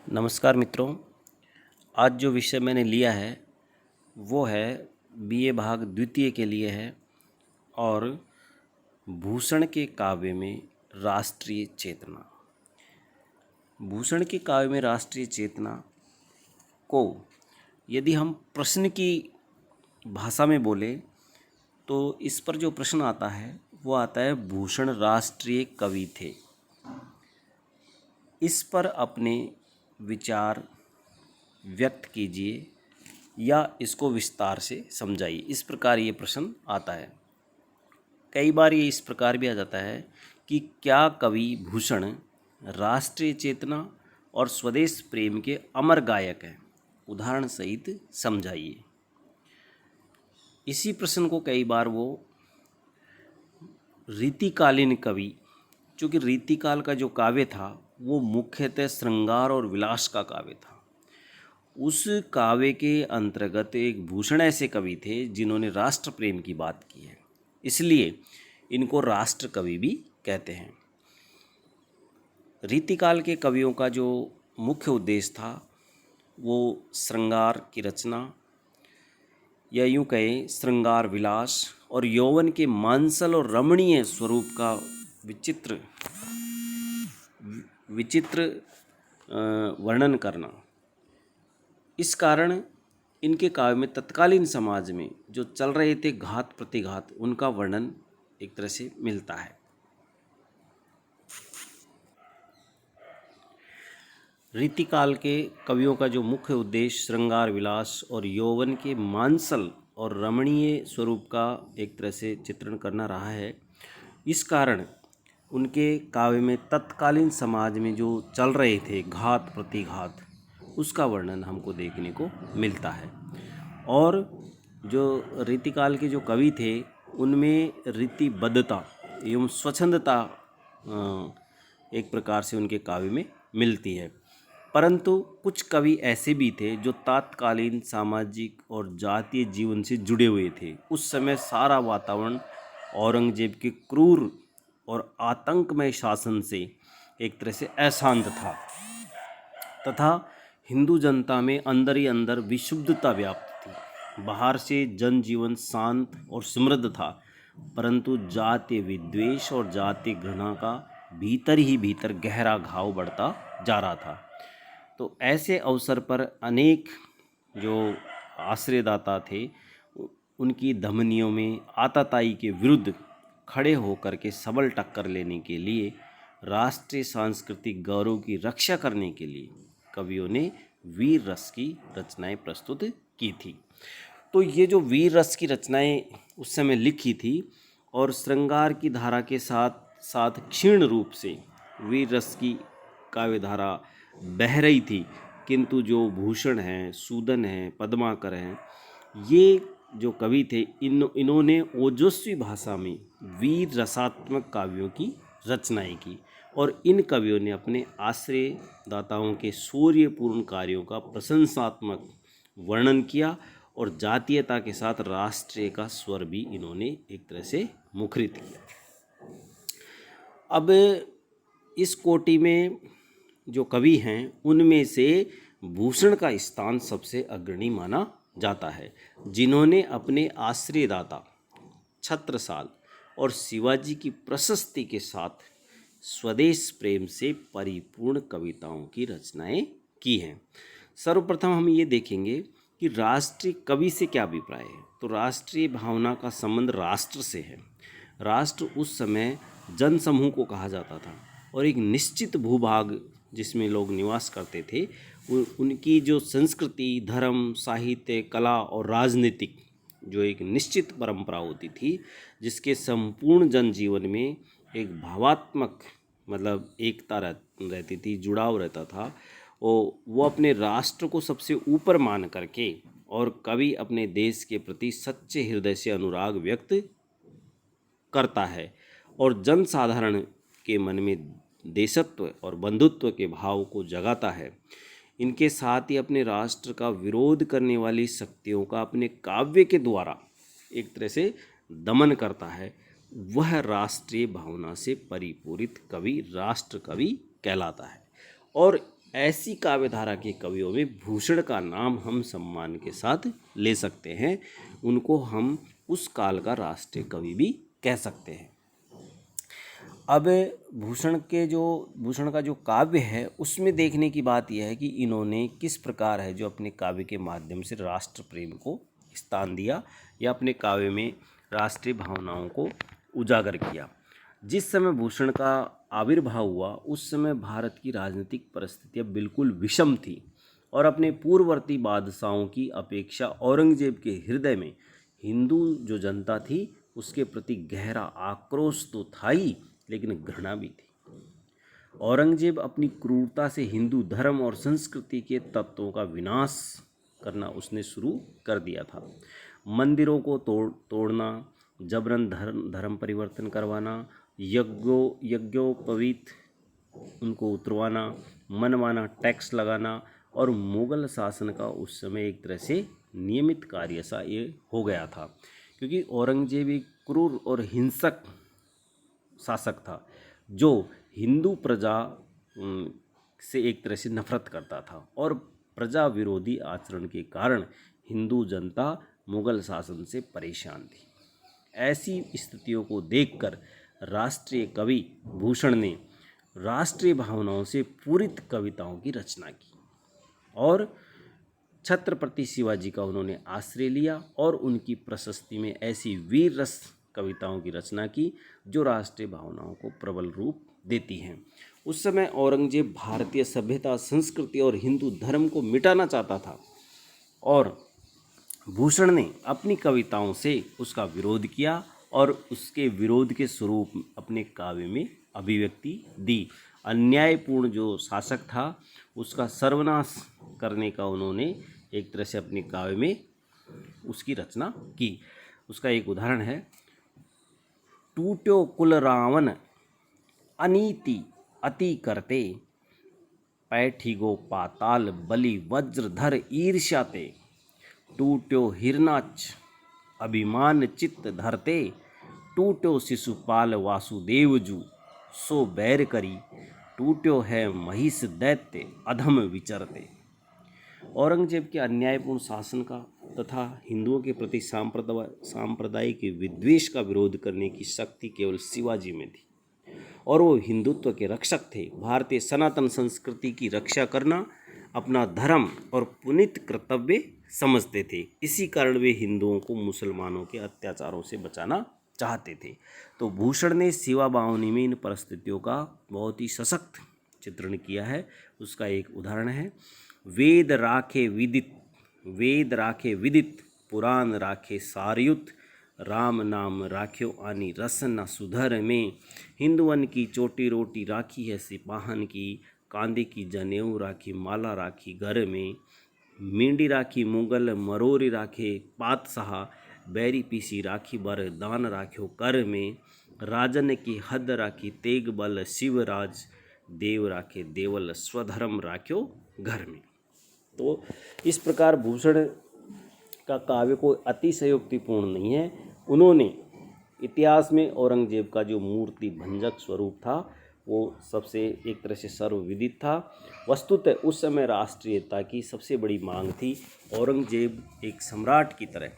नमस्कार मित्रों। आज जो विषय मैंने लिया है वो है बीए भाग द्वितीय के लिए है और भूषण के काव्य में राष्ट्रीय चेतना। भूषण के काव्य में राष्ट्रीय चेतना को यदि हम प्रश्न की भाषा में बोले तो इस पर जो प्रश्न आता है वो आता है, भूषण राष्ट्रीय कवि थे। इस पर अपने विचार व्यक्त कीजिए या इसको विस्तार से समझाइए। इस प्रकार ये प्रश्न आता है। कई बार ये इस प्रकार भी आ जाता है कि क्या कवि भूषण राष्ट्रीय चेतना और स्वदेश प्रेम के अमर गायक हैं? उदाहरण सहित समझाइए। इसी प्रश्न को कई बार वो रीतिकालीन कवि, चूँकि रीतिकाल का जो काव्य था वो मुख्यतः श्रृंगार और विलास का काव्य था, उस काव्य के अंतर्गत एक भूषण ऐसे कवि थे जिन्होंने राष्ट्र प्रेम की बात की है, इसलिए इनको राष्ट्र कवि भी कहते हैं। रीतिकाल के कवियों का जो मुख्य उद्देश्य था वो श्रृंगार की रचना या यूँ कहें श्रृंगार विलास और यौवन के मांसल और रमणीय स्वरूप का विचित्र वर्णन करना। इस कारण इनके काव्य में तत्कालीन समाज में जो चल रहे थे घात प्रतिघात, उनका वर्णन एक तरह से मिलता है। रीतिकाल के कवियों का जो मुख्य उद्देश्य श्रृंगार विलास और यौवन के मांसल और रमणीय स्वरूप का एक तरह से चित्रण करना रहा है। इस कारण उनके काव्य में तत्कालीन समाज में जो चल रहे थे घात प्रतिघात, उसका वर्णन हमको देखने को मिलता है। और जो रीतिकाल के जो कवि थे उनमें रीतिबद्धता एवं स्वच्छंदता एक प्रकार से उनके काव्य में मिलती है। परंतु कुछ कवि ऐसे भी थे जो तत्कालीन सामाजिक और जातीय जीवन से जुड़े हुए थे। उस समय सारा वातावरण औरंगजेब के क्रूर और आतंकमय शासन से एक तरह से अशांत था तथा हिंदू जनता में अंदर ही अंदर विशुद्धता व्याप्त थी। बाहर से जनजीवन शांत और समृद्ध था, परंतु जातीय विद्वेष और जातीय घृणा का भीतर ही भीतर गहरा घाव बढ़ता जा रहा था। तो ऐसे अवसर पर अनेक जो आश्रयदाता थे उनकी धमनियों में आताताई के विरुद्ध खड़े होकर के सबल टक्कर लेने के लिए, राष्ट्रीय सांस्कृतिक गौरव की रक्षा करने के लिए कवियों ने वीर रस की रचनाएं प्रस्तुत की थी। तो ये जो वीर रस की रचनाएं उस समय लिखी थी और श्रृंगार की धारा के साथ साथ क्षीण रूप से वीर रस की काव्य धारा बह रही थी, किंतु जो भूषण हैं, सूदन हैं, पद्माकर हैं, ये जो कवि थे इन्होंने ओजस्वी भाषा में वीर रसात्मक काव्यों की रचनाएं की और इन कवियों ने अपने आश्रयदाताओं के शौर्यपूर्ण कार्यों का प्रशंसात्मक वर्णन किया और जातीयता के साथ राष्ट्रीय का स्वर भी इन्होंने एक तरह से मुखरित किया। अब इस कोटि में जो कवि हैं उनमें से भूषण का स्थान सबसे अग्रणी माना जाता है, जिन्होंने अपने आश्रयदाता छत्रसाल और शिवाजी की प्रशस्ति के साथ स्वदेश प्रेम से परिपूर्ण कविताओं की रचनाएं की हैं। सर्वप्रथम हम ये देखेंगे कि राष्ट्रीय कवि से क्या अभिप्राय है। तो राष्ट्रीय भावना का संबंध राष्ट्र से है। राष्ट्र उस समय जनसमूह को कहा जाता था और एक निश्चित भूभाग जिसमें लोग निवास करते थे, उनकी जो संस्कृति, धर्म, साहित्य, कला और राजनीतिक जो एक निश्चित परंपरा होती थी, जिसके संपूर्ण जनजीवन में एक भावात्मक मतलब एकता रहती थी, जुड़ाव रहता था। वो अपने राष्ट्र को सबसे ऊपर मान करके और कवि अपने देश के प्रति सच्चे हृदय से अनुराग व्यक्त करता है और जनसाधारण के मन में देशत्व और बंधुत्व के भाव को जगाता है। इनके साथ ही अपने राष्ट्र का विरोध करने वाली शक्तियों का अपने काव्य के द्वारा एक तरह से दमन करता है। वह राष्ट्रीय भावना से परिपूरित कवि राष्ट्र कवि कहलाता है। और ऐसी काव्यधारा के कवियों में भूषण का नाम हम सम्मान के साथ ले सकते हैं। उनको हम उस काल का राष्ट्रीय कवि भी कह सकते हैं। अब भूषण का जो काव्य है उसमें देखने की बात यह है कि इन्होंने किस प्रकार है जो अपने काव्य के माध्यम से राष्ट्र प्रेम को स्थान दिया या अपने काव्य में राष्ट्रीय भावनाओं को उजागर किया। जिस समय भूषण का आविर्भाव हुआ उस समय भारत की राजनीतिक परिस्थितियाँ बिल्कुल विषम थी और अपने पूर्ववर्ती बादशाहों की अपेक्षा औरंगजेब के हृदय में हिंदू जो जनता थी उसके प्रति गहरा आक्रोश तो था ही, लेकिन घृणा भी थी। औरंगजेब अपनी क्रूरता से हिंदू धर्म और संस्कृति के तत्वों का विनाश करना उसने शुरू कर दिया था। मंदिरों को तोड़ना, जबरन धर्म परिवर्तन करवाना, यज्ञोपवीत उनको उतरवाना, मनमाना टैक्स लगाना और मुगल शासन का उस समय एक तरह से नियमित कार्य सा ये हो गया था, क्योंकि औरंगजेब एक क्रूर और हिंसक शासक था जो हिंदू प्रजा से एक तरह से नफरत करता था और प्रजा विरोधी आचरण के कारण हिंदू जनता मुगल शासन से परेशान थी। ऐसी स्थितियों को देखकर राष्ट्रीय कवि भूषण ने राष्ट्रीय भावनाओं से पूरित कविताओं की रचना की और छत्रपति शिवाजी का उन्होंने आश्रय लिया और उनकी प्रशस्ति में ऐसी वीर रस कविताओं की रचना की जो राष्ट्रीय भावनाओं को प्रबल रूप देती हैं। उस समय औरंगजेब भारतीय सभ्यता, संस्कृति और हिंदू धर्म को मिटाना चाहता था और भूषण ने अपनी कविताओं से उसका विरोध किया और उसके विरोध के स्वरूप अपने काव्य में अभिव्यक्ति दी। अन्यायपूर्ण जो शासक था उसका सर्वनाश करने का उन्होंने एक तरह से अपने काव्य में उसकी रचना की। उसका एक उदाहरण है, टूट्यो कुल रावण अनीति अति करते, पैठिगो पाताल बलि वज्रधर ईर्ष्याते, टूट्यो हिरनाच अभिमान चित्त धरते, टूट्यो शिशुपाल वासुदेवजू सो बैर करी, टूट्यो है महिष दैत्य अधम विचरते। औरंगजेब के अन्यायपूर्ण शासन का तथा हिंदुओं के प्रति सांप्रदायिक विद्वेष का विरोध करने की शक्ति केवल शिवाजी में थी और वो हिंदुत्व के रक्षक थे। भारतीय सनातन संस्कृति की रक्षा करना अपना धर्म और पुनीत कर्तव्य समझते थे। इसी कारण वे हिंदुओं को मुसलमानों के अत्याचारों से बचाना चाहते थे। तो भूषण ने शिवा बावनी में इन परिस्थितियों का बहुत ही सशक्त चित्रण किया है। उसका एक उदाहरण है, वेद राखे विदित पुराण राखे सारयुत, राम नाम राख्यो आनी रस न सुधर में, हिंदुअन की चोटी रोटी राखी है सिपाहन की, कांदे की जनेऊ राखी माला राखी घर में, मींडी राखी मुगल मरोरी राखे पातशाह, बैरी पीसी राखी बर दान राख्यो कर में, राजन की हद राखी तेग बल शिवराज, देव राखे देवल स्वधर्म राख्यो घर में। तो इस प्रकार भूषण का काव्य कोई अतिशयोक्तिपूर्ण नहीं है। उन्होंने इतिहास में औरंगजेब का जो मूर्ति भंजक स्वरूप था वो सबसे एक तरह से सर्वविदित था। वस्तुतः उस समय राष्ट्रीयता की सबसे बड़ी मांग थी। औरंगजेब एक सम्राट की तरह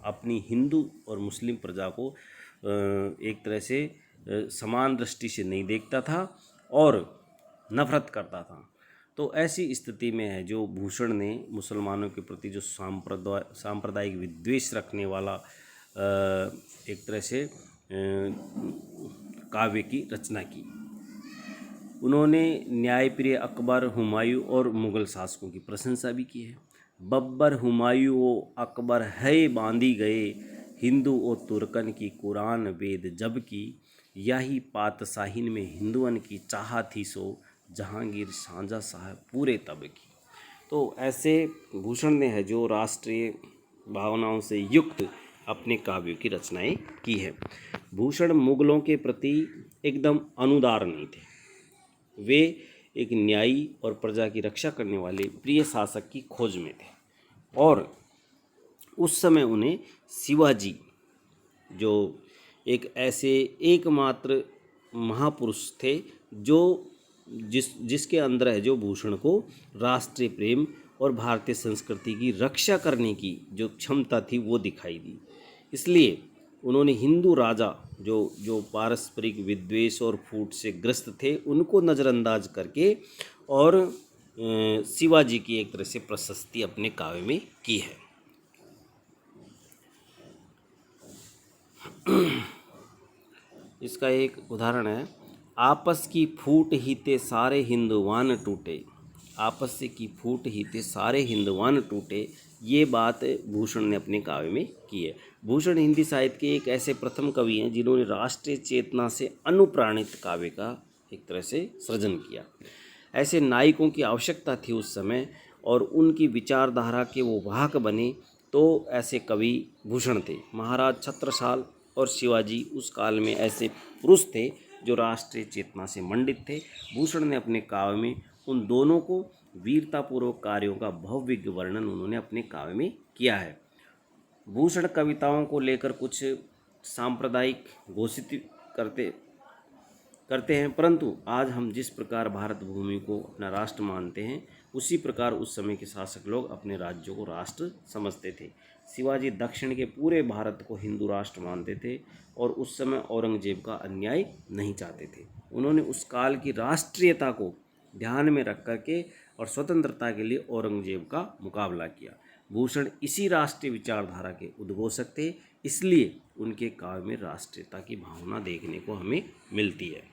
अपनी हिंदू और मुस्लिम प्रजा को एक तरह से समान दृष्टि से नहीं देखता था और नफरत करता था। तो ऐसी स्थिति में है जो भूषण ने मुसलमानों के प्रति जो सांप्रदायिक विद्वेष रखने वाला एक तरह से काव्य की रचना की। उन्होंने न्यायप्रिय अकबर, हुमायूं और मुग़ल शासकों की प्रशंसा भी की है। बब्बर हुमायूं ओ अकबर है बांधी गए, हिंदू ओ तुर्कन की कुरान वेद जब की, यही पातशाहीन में हिंदुअन की चाह थी सो, जहांगीर साझा साहब पूरे तब की। तो ऐसे भूषण ने है जो राष्ट्रीय भावनाओं से युक्त अपने काव्यों की रचनाएं की है। भूषण मुगलों के प्रति एकदम अनुदार नहीं थे। वे एक न्यायी और प्रजा की रक्षा करने वाले प्रिय शासक की खोज में थे और उस समय उन्हें शिवाजी जो एक ऐसे एकमात्र महापुरुष थे जो जिसके अंदर है जो भूषण को राष्ट्रीय प्रेम और भारतीय संस्कृति की रक्षा करने की जो क्षमता थी वो दिखाई दी। इसलिए उन्होंने हिंदू राजा जो जो पारस्परिक विद्वेष और फूट से ग्रस्त थे उनको नज़रअंदाज करके और शिवाजी की एक तरह से प्रशस्ति अपने काव्य में की है। इसका एक उदाहरण है, आपस की फूट ही ते सारे हिंदुवान टूटे, आपस की फूट ही ते सारे हिंदुवान टूटे। ये बात भूषण ने अपने काव्य में की है। भूषण हिंदी साहित्य के एक ऐसे प्रथम कवि हैं जिन्होंने राष्ट्रीय चेतना से अनुप्राणित काव्य का एक तरह से सृजन किया। ऐसे नायकों की आवश्यकता थी उस समय और उनकी विचारधारा के वो वाहक बने, तो ऐसे कवि भूषण थे। महाराज छत्रसाल और शिवाजी उस काल में ऐसे पुरुष थे जो राष्ट्रीय चेतना से मंडित थे। भूषण ने अपने काव्य में उन दोनों को वीरतापूर्वक कार्यों का भव्य वर्णन उन्होंने अपने काव्य में किया है। भूषण कविताओं को लेकर कुछ सांप्रदायिक घोषित करते हैं, परंतु आज हम जिस प्रकार भारत भूमि को अपना राष्ट्र मानते हैं उसी प्रकार उस समय के शासक लोग अपने राज्यों को राष्ट्र समझते थे। शिवाजी दक्षिण के पूरे भारत को हिंदू राष्ट्र मानते थे और उस समय औरंगजेब का अन्याय नहीं चाहते थे। उन्होंने उस काल की राष्ट्रीयता को ध्यान में रख करके और स्वतंत्रता के लिए औरंगजेब का मुकाबला किया। भूषण इसी राष्ट्रीय विचारधारा के उद्घोषक थे, इसलिए उनके काव्य में राष्ट्रीयता की भावना देखने को हमें मिलती है।